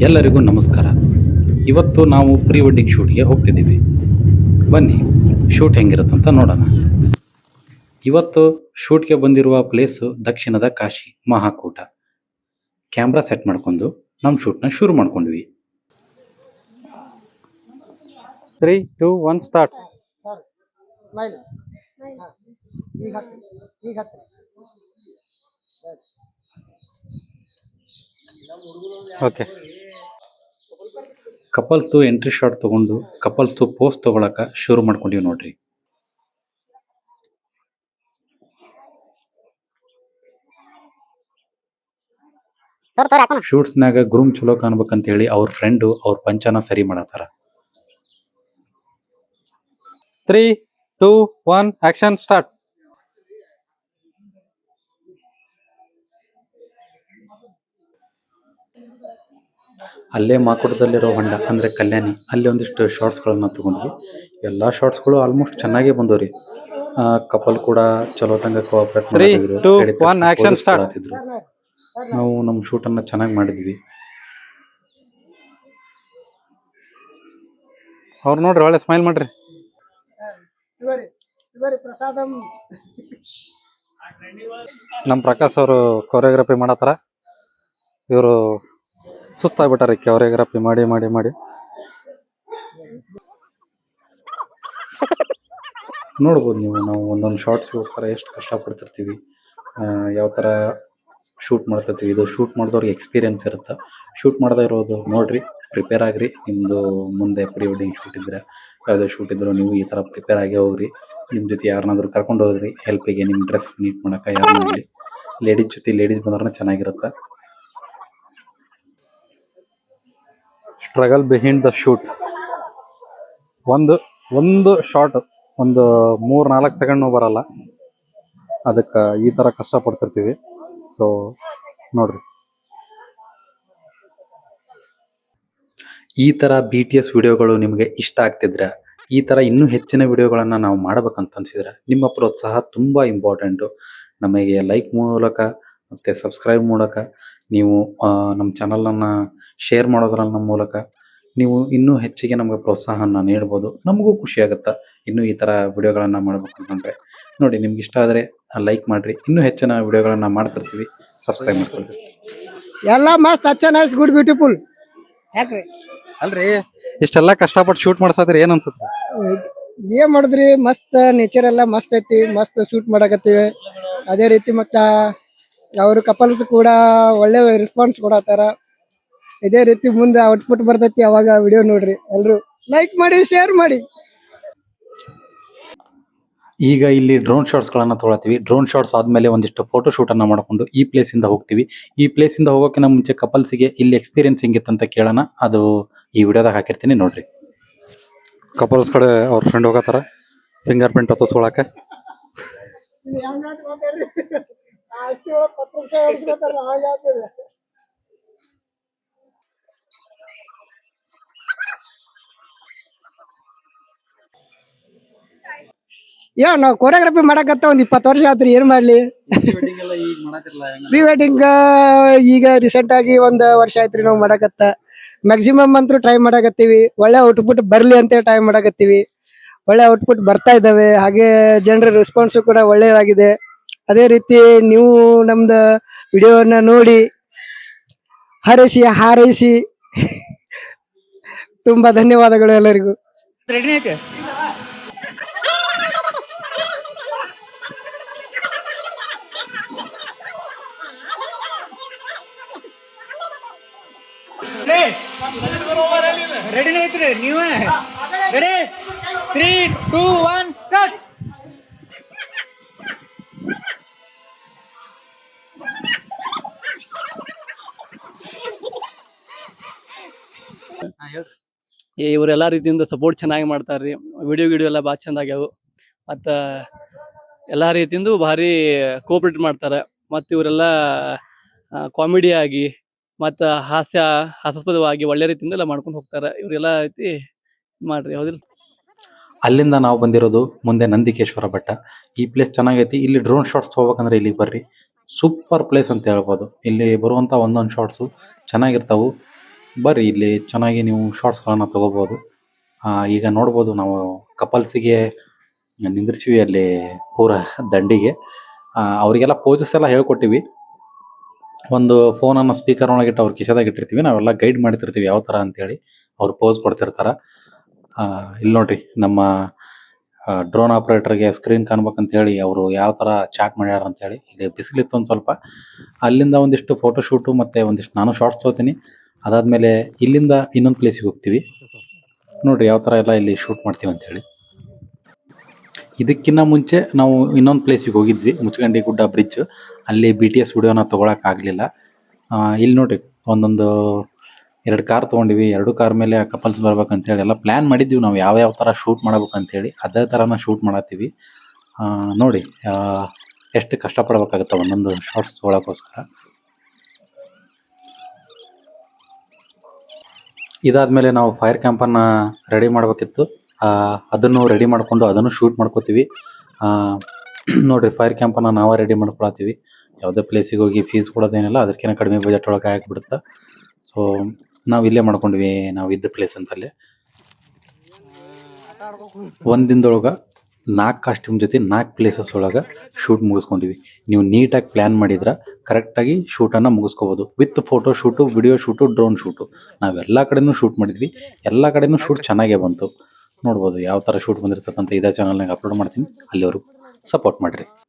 ಎಲ್ಲರಿಗೂ ನಮಸ್ಕಾರ. ಇವತ್ತು ನಾವು ಪ್ರೀ ವೆಡ್ಡಿಂಗ್ ಶೂಟ್ಗೆ ಹೋಗ್ತಿದ್ದೀವಿ. ಬನ್ನಿ ಶೂಟ್ ಹೆಂಗಿರುತ್ತಂತ ನೋಡೋಣ. ಇವತ್ತು ಶೂಟ್ಗೆ ಬಂದಿರುವ ಪ್ಲೇಸು ದಕ್ಷಿಣದ ಕಾಶಿ ಮಹಾಕೂಟ. ಕ್ಯಾಮ್ರಾ ಸೆಟ್ ಮಾಡ್ಕೊಂಡು ನಮ್ಮ ಶೂಟ್ನ ಶುರು ಮಾಡ್ಕೊಂಡ್ವಿ. 3, 2, 1 ಸ್ಟಾರ್ಟ್. ಸ್ಮೈಲ್. ಈಗ ಹತ್ತಿ, ಈಗ ಹತ್ತಿ. ಓಕೆ. ಕಪಲ್ಸ್ದು ಎಂಟ್ರಿ ಶಾಟ್ ತಗೊಂಡು ಕಪಲ್ಸ್ದು ಪೋಸ್ ತಗೊಳಕ ಶುರು ಮಾಡ್ಕೊಂಡಿವಿ ನೋಡ್ರಿ. ಶೂಟ್ಸ್ನಾಗ ಗ್ರೂಮ್ ಚಲೋ ಕಾಣ್ಬೇಕಂತ ಹೇಳಿ ಅವ್ರ ಫ್ರೆಂಡು ಅವ್ರ ಪಂಚನ ಸರಿ ಮಾಡತ್ತಾರ. 3, 2, 1 ಆಕ್ಷನ್ ಸ್ಟಾರ್ಟ್. ಅಲ್ಲೇ ಮಾಕುಟದಲ್ಲಿರೋ ಹೊಂಡ ಅಂದ್ರೆ ಕಲ್ಯಾಣಿ, ಅಲ್ಲಿ ಒಂದಿಷ್ಟು ಶಾರ್ಟ್ಸ್ಗಳನ್ನ ತಗೊಂಡ್ವಿ. ಎಲ್ಲ ಶಾರ್ಟ್ಸ್ಗಳು ಆಲ್ಮೋಸ್ಟ್ ಚೆನ್ನಾಗೇ ಬಂದವ್ರಿ. ಕಪಲ್ ಕೂಡ ಚಲೋ ತಂಗ ಕೋಆಪರೇಟ್ ಮಾಡಿದ್ರು. ನಾವು ನಮ್ಮ ಶೂಟನ್ನು ಚೆನ್ನಾಗಿ ಮಾಡಿದ್ವಿ. ಅವ್ರು ನೋಡ್ರಿ ಒಳ್ಳೆ ಸ್ಮೈಲ್ ಮಾಡ್ರಿ. ನಮ್ಮ ಪ್ರಕಾಶ್ ಅವರು ಕೊರಿಯೋಗ್ರಫಿ ಮಾಡತ್ತಾರ. ಇವರು ಸುಸ್ತಾಗ್ಬಿಟ್ಟಾರೆ ಕೊರಿಯೋಗ್ರಫಿ ಮಾಡಿ ಮಾಡಿ ಮಾಡಿ. ನೋಡ್ಬೋದು ನೀವು, ನಾವು ಒಂದೊಂದು ಶಾರ್ಟ್ಸ್ಗೋಸ್ಕರ ಎಷ್ಟು ಕಷ್ಟಪಡ್ತಿರ್ತೀವಿ, ಯಾವ ಥರ ಶೂಟ್ ಮಾಡ್ತಿರ್ತೀವಿ. ಇದು ಶೂಟ್ ಮಾಡಿದವ್ರಿಗೆ ಎಕ್ಸ್ಪೀರಿಯನ್ಸ್ ಇರುತ್ತೆ. ಶೂಟ್ ಮಾಡದೇ ಇರೋದು ನೋಡ್ರಿ, ಪ್ರಿಪೇರ್ ಆಗ್ರಿ. ನಿಮ್ಮದು ಮುಂದೆ ಪ್ರೀ ವೆಡ್ಡಿಂಗ್ ಶೂಟ್ ಇದ್ದರೆ, ಯಾವುದೇ ಶೂಟ್ ಇದ್ದರೂ ನೀವು ಈ ಥರ ಪ್ರಿಪೇರ್ ಆಗೇ ಹೋಗ್ರಿ. ನಿಮ್ಮ ಜೊತೆ ಯಾರನ್ನಾದ್ರೂ ಕರ್ಕೊಂಡು ಹೋಗ್ರಿ ಹೆಲ್ಪಿಗೆ, ನಿಮ್ಮ ಡ್ರೆಸ್ ನೀಟ್ ಮಾಡೋಕೆ ಯಾರನ್ನಾಗಲಿ. ಲೇಡೀಸ್ ಜೊತೆ ಲೇಡೀಸ್ ಬಂದ್ರೆ ಚೆನ್ನಾಗಿರುತ್ತೆ. Struggle behind the shoot. ಒಂದು ಶಾರ್ಟ್ ಒಂದು 3-4 ಸೆಕೆಂಡ್ನೂ ಬರಲ್ಲ. ಅದಕ್ಕೆ ಈ ಥರ ಕಷ್ಟಪಡ್ತಿರ್ತೀವಿ. ಸೊ ನೋಡ್ರಿ, ಈ ಥರ BTS ವಿಡಿಯೋಗಳು ನಿಮಗೆ ಇಷ್ಟ ಆಗ್ತಿದ್ರೆ, ಈ ಥರ ಇನ್ನೂ ಹೆಚ್ಚಿನ ವಿಡಿಯೋಗಳನ್ನು ನಾವು ಮಾಡಬೇಕಂತ ಅನ್ಸಿದ್ರೆ ನಿಮ್ಮ ಪ್ರೋತ್ಸಾಹ ತುಂಬ ಇಂಪಾರ್ಟೆಂಟು. ನಮಗೆ ಲೈಕ್ ಮೂಲಕ ಮತ್ತು ಸಬ್ಸ್ಕ್ರೈಬ್ ಮೂಲಕ ನೀವು ನಮ್ಮ ಚಾನಲನ್ನು ಶೇರ್ ಮಾಡೋದ್ರ ಮೂಲಕ ನೀವು ಇನ್ನೂ ಹೆಚ್ಚಿಗೆ ನಮಗೆ ಪ್ರೋತ್ಸಾಹನ ನೀಡ್ಬೋದು. ನಮಗೂ ಖುಷಿ ಆಗುತ್ತೆ ಇನ್ನೂ ಈ ಥರ ವಿಡಿಯೋಗಳನ್ನು ಮಾಡ್ಬೇಕಂತಂದರೆ. ನೋಡಿ, ನಿಮ್ಗೆ ಇಷ್ಟ ಆದರೆ ಲೈಕ್ ಮಾಡಿರಿ. ಇನ್ನೂ ಹೆಚ್ಚಿನ ವಿಡಿಯೋಗಳನ್ನು ಮಾಡ್ತಿರ್ತೀವಿ. ಸಬ್ಸ್ಕ್ರೈಬ್ ಮಾಡ್ಕೊಳ್ರಿ. ಎಲ್ಲ ಮಸ್ತ್ ಅಚ್ಚ ನೈಸ್ ಗುಡ್ ಬ್ಯೂಟಿಫುಲ್. ಯಾಕ್ರಿ ಅಲ್ರಿ ಇಷ್ಟೆಲ್ಲ ಕಷ್ಟಪಟ್ಟು ಶೂಟ್ ಮಾಡ್ಸತ್ರಿ, ಏನ್ ಅನ್ಸುತ್ತೆ? ಏನ್ ಮಾಡಿದ್ರಿ, ಮಸ್ತ್ ನೇಚರ್ ಎಲ್ಲ ಮಸ್ತ್ ಐತಿ, ಮಸ್ತ್ ಶೂಟ್ ಮಾಡಕತ್ತೀವಿ. ಅದೇ ರೀತಿ ಮತ್ತ ಅವರು ಕಪಲ್ಸ್ ಕೂಡ ಒಳ್ಳೆ ರೆಸ್ಪಾನ್ಸ್ ಕೊಡತ್ತಾರ. ಇದೇ ರೀತಿ ಮುಂದೆ ಔಟ್ಪುಟ್ ಬರ್ತೈತಿ, ಅವಾಗ ವಿಡಿಯೋ ನೋಡ್ರಿ. ಎಲ್ರು ಲೈಕ್ ಮಾಡಿ, ಶೇರ್ ಮಾಡಿ. ಈಗ ಇಲ್ಲಿ ಡ್ರೋನ್ ಶಾಟ್ಸ್ಗಳನ್ನು ತೊಗೊಳತ್ತೀವಿ. ಡ್ರೋನ್ ಶಾಟ್ಸ್ ಆದಮೇಲೆ ಒಂದಿಷ್ಟು ಫೋಟೋ ಶೂಟನ್ನು ಮಾಡಿಕೊಂಡು ಈ ಪ್ಲೇಸಿಂದ ಹೋಗ್ತೀವಿ. ಈ ಪ್ಲೇಸಿಂದ ಹೋಗೋಕ್ಕಿಂತ ಮುಂಚೆ ಕಪಲ್ಸಿಗೆ ಇಲ್ಲಿ ಎಕ್ಸ್ಪೀರಿಯನ್ಸ್ ಹೆಂಗಿತ್ತಂತ ಕೇಳೋಣ. ಅದು ಈ ವಿಡಿಯೋದಾಗ ಹಾಕಿರ್ತೀನಿ ನೋಡ್ರಿ. ಕಪಲ್ಸ್ ಕಡೆ ಅವ್ರ ಫ್ರೆಂಡ್ ಹೋಗತ್ತಾರ ಫಿಂಗರ್ ಪ್ರಿಂಟ್ ಹತ್ತಿಸ್ಕೊಳಕ್ಕೆ. ನಾವು ಕೊರಿಯೋಗ್ರಫಿ ಮಾಡಕತ್ತ ಒಂದ್ 20 ವರ್ಷ ಆತ್ರಿ. ಏನ್ ಮಾಡ್ಲಿ, ಪ್ರೀ ವೆಡ್ಡಿಂಗ್ ಈಗ ರೀಸೆಂಟ್ ಆಗಿ 1 ವರ್ಷ ಆಯ್ತ್ರಿ ನಾವು ಮಾಡಕತ್ತ. ಮ್ಯಾಕ್ಸಿಮಮ್ ಅಂತೂ ಟ್ರೈ ಮಾಡಕತ್ತೀವಿ. ಒಳ್ಳೆ ಔಟ್ಪುಟ್ ಬರ್ಲಿ ಅಂತ ಟ್ರೈ ಮಾಡಕತ್ತೀವಿ. ಒಳ್ಳೆ ಔಟ್ಪುಟ್ ಬರ್ತಾ ಇದ್ದಾವೆ. ಹಾಗೆ ಜನರ ರೆಸ್ಪಾನ್ಸ್ ಕೂಡ ಒಳ್ಳೆಯದಾಗಿದೆ. ಅದೇ ರೀತಿ ನೀವು ನಮ್ದು ವಿಡಿಯೋನ ನೋಡಿ ಹಾರೈಸಿ ತುಂಬಾ ಧನ್ಯವಾದಗಳು ಎಲ್ಲರಿಗೂ. ರೆಡಿ ಐತ್ರಿ ನೀವು? Ready 3, 2, 1 start. ಇವರೆಲ್ಲ ರೀತಿಯಿಂದ ಸಪೋರ್ಟ್ ಚೆನ್ನಾಗಿ ಮಾಡ್ತಾರ್ರಿ. ವಿಡಿಯೋ ಎಲ್ಲ ಭಾಳ ಚಂದ ಆಗ್ಯಾವು. ಮತ್ತು ಎಲ್ಲ ರೀತಿಯಿಂದ ಭಾರಿ ಕೋಆಪ್ರೇಟ್ ಮಾಡ್ತಾರೆ. ಮತ್ತು ಇವರೆಲ್ಲ ಕಾಮಿಡಿ ಆಗಿ ಮತ್ತು ಹಾಸ್ಯಾಸ್ಪದವಾಗಿ ಒಳ್ಳೆ ರೀತಿಯಿಂದ ಎಲ್ಲ ಮಾಡ್ಕೊಂಡು ಹೋಗ್ತಾರೆ. ಇವರೆಲ್ಲ ರೀತಿ ಮಾಡ್ರಿ, ಹೌದಿಲ್ಲ? ಅಲ್ಲಿಂದ ನಾವು ಬಂದಿರೋದು ಮುಂದೆ ನಂದಿಕೇಶ್ವರ ಬೆಟ್ಟ. ಈ ಪ್ಲೇಸ್ ಚೆನ್ನಾಗೈತಿ. ಇಲ್ಲಿ ಡ್ರೋನ್ ಶಾಟ್ಸ್ ಹೋಗ್ಬೇಕಂದ್ರೆ ಇಲ್ಲಿಗೆ ಬರ್ರಿ. ಸೂಪರ್ ಪ್ಲೇಸ್ ಅಂತ ಹೇಳ್ಬೋದು. ಇಲ್ಲಿ ಬರುವಂಥ ಒಂದೊಂದು ಶಾಟ್ಸು ಚೆನ್ನಾಗಿರ್ತಾವೆ. ಬರ್ರಿ ಇಲ್ಲಿ ಚೆನ್ನಾಗಿ ನೀವು ಶಾರ್ಟ್ಸ್ಗಳನ್ನು ತೊಗೋಬೋದು. ಈಗ ನೋಡ್ಬೋದು ನಾವು ಕಪಲ್ಸಿಗೆ ನಿಂದಿರ್ತೀವಿ ಅಲ್ಲಿ ಪೂರಾ ದಂಡಿಗೆ. ಅವರಿಗೆಲ್ಲ ಪೋಸಸ್ ಎಲ್ಲ ಹೇಳ್ಕೊಟ್ಟಿವಿ. ಒಂದು ಫೋನನ್ನು ಸ್ಪೀಕರ್ ಒಳಗಿಟ್ಟು ಅವ್ರ ಕಿಶೆದಾಗ ಇಟ್ಟಿರ್ತೀವಿ. ನಾವೆಲ್ಲ ಗೈಡ್ ಮಾಡ್ತಿರ್ತೀವಿ ಯಾವ ಥರ ಅಂತೇಳಿ. ಅವ್ರು ಪೋಸ್ ಕೊಡ್ತಿರ್ತಾರೆ. ಇಲ್ಲಿ ನೋಡ್ರಿ ನಮ್ಮ ಡ್ರೋನ್ ಆಪ್ರೇಟರ್ಗೆ ಸ್ಕ್ರೀನ್ ಕಾಣ್ಬೇಕಂತೇಳಿ ಅವರು ಯಾವ ಥರ ಚಾಟ್ ಮಾಡ್ಯಾರ ಅಂತೇಳಿ. ಇಲ್ಲಿ ಬಿಸಿಲಿತ್ತು ಒಂದು ಸ್ವಲ್ಪ. ಅಲ್ಲಿಂದ ಒಂದಿಷ್ಟು ಫೋಟೋಶೂಟು ಮತ್ತು ಒಂದಿಷ್ಟು ನಾನು ಶಾರ್ಟ್ಸ್ ತೊಗೋತೀನಿ. ಅದಾದಮೇಲೆ ಇಲ್ಲಿಂದ ಇನ್ನೊಂದು ಪ್ಲೇಸಿಗೆ ಹೋಗ್ತೀವಿ. ನೋಡ್ರಿ ಯಾವ ಥರ ಎಲ್ಲ ಇಲ್ಲಿ ಶೂಟ್ ಮಾಡ್ತೀವಿ ಅಂತೇಳಿ. ಇದಕ್ಕಿಂತ ಮುಂಚೆ ನಾವು ಇನ್ನೊಂದು ಪ್ಲೇಸಿಗೆ ಹೋಗಿದ್ವಿ, ಮುಚ್ಚಗಂಡಿ ಗುಡ್ಡ ಬ್ರಿಡ್ಜ್. ಅಲ್ಲಿ BTS ವಿಡಿಯೋನ ತೊಗೊಳಕ್ಕಾಗಲಿಲ್ಲ. ಇಲ್ಲಿ ನೋಡ್ರಿ ಒಂದೊಂದು 2 ಕಾರ್ ತೊಗೊಂಡಿವಿ. 2 ಕಾರ್ ಮೇಲೆ ಕಪಲ್ಸ್ ಬರ್ಬೇಕಂತೇಳಿ ಎಲ್ಲ ಪ್ಲ್ಯಾನ್ ಮಾಡಿದ್ವಿ ನಾವು ಯಾವ ಥರ ಶೂಟ್ ಮಾಡ್ಬೇಕಂತೇಳಿ. ಅದೇ ಥರನ ಶೂಟ್ ಮಾಡತ್ತೀವಿ. ನೋಡಿ ಎಷ್ಟು ಕಷ್ಟಪಡ್ಬೇಕಾಗುತ್ತೆ ಒಂದೊಂದು ಶಾರ್ಟ್ಸ್ ತೊಗೊಳಕ್ಕೋಸ್ಕರ. ಇದಾದಮೇಲೆ ನಾವು ಫೈರ್ ಕ್ಯಾಂಪನ್ನು ರೆಡಿ ಮಾಡಬೇಕಿತ್ತು. ಅದನ್ನು ರೆಡಿ ಮಾಡಿಕೊಂಡು ಅದನ್ನು ಶೂಟ್ ಮಾಡ್ಕೋತೀವಿ. ನೋಡಿರಿ ಫೈರ್ ಕ್ಯಾಂಪನ್ನು ನಾವೇ ರೆಡಿ ಮಾಡ್ಕೊಳತ್ತೀವಿ. ಯಾವುದೇ ಪ್ಲೇಸಿಗೆ ಹೋಗಿ ಫೀಸ್ ಕೊಡೋದೇನಿಲ್ಲ, ಅದಕ್ಕಿಂತ ಕಡಿಮೆ ಬಜೆಟ್ ಒಳಗೆ ಆಗಿಬಿಡುತ್ತೆ. ಸೊ ನಾವು ಇಲ್ಲೇ ಮಾಡ್ಕೊಂಡ್ವಿ, ನಾವು ಇದ್ದ ಪ್ಲೇಸ್ ಅಂತಲ್ಲೇ. ಒಂದು ದಿನದೊಳಗೆ 4 ಕಾಸ್ಟ್ಯೂಮ್ ಜೊತೆ 4 ಪ್ಲೇಸಸ್ ಒಳಗೆ ಶೂಟ್ ಮುಗಿಸ್ಕೊಂಡಿವಿ. ನೀವು ನೀಟಾಗಿ ಪ್ಲ್ಯಾನ್ ಮಾಡಿದ್ರೆ ಕರೆಕ್ಟಾಗಿ ಶೂಟನ್ನು ಮುಗಿಸ್ಕೋಬೋದು. With photo shoot, video shoot, drone shoot. ನಾವೆಲ್ಲ ಕಡೆನೂ ಶೂಟ್ ಮಾಡಿದ್ವಿ. ಎಲ್ಲ ಕಡೆನೂ ಶೂಟ್ ಚೆನ್ನಾಗೇ ಬಂತು. ನೋಡ್ಬೋದು ಯಾವ ಥರ ಶೂಟ್ ಬಂದಿರ್ತಕ್ಕಂಥ ಇದೇ ಚಾನಲ್ನಾಗ ಅಪ್ಲೋಡ್ ಮಾಡ್ತೀನಿ. ಅಲ್ಲಿವರೆಗೂ ಸಪೋರ್ಟ್ ಮಾಡಿರಿ.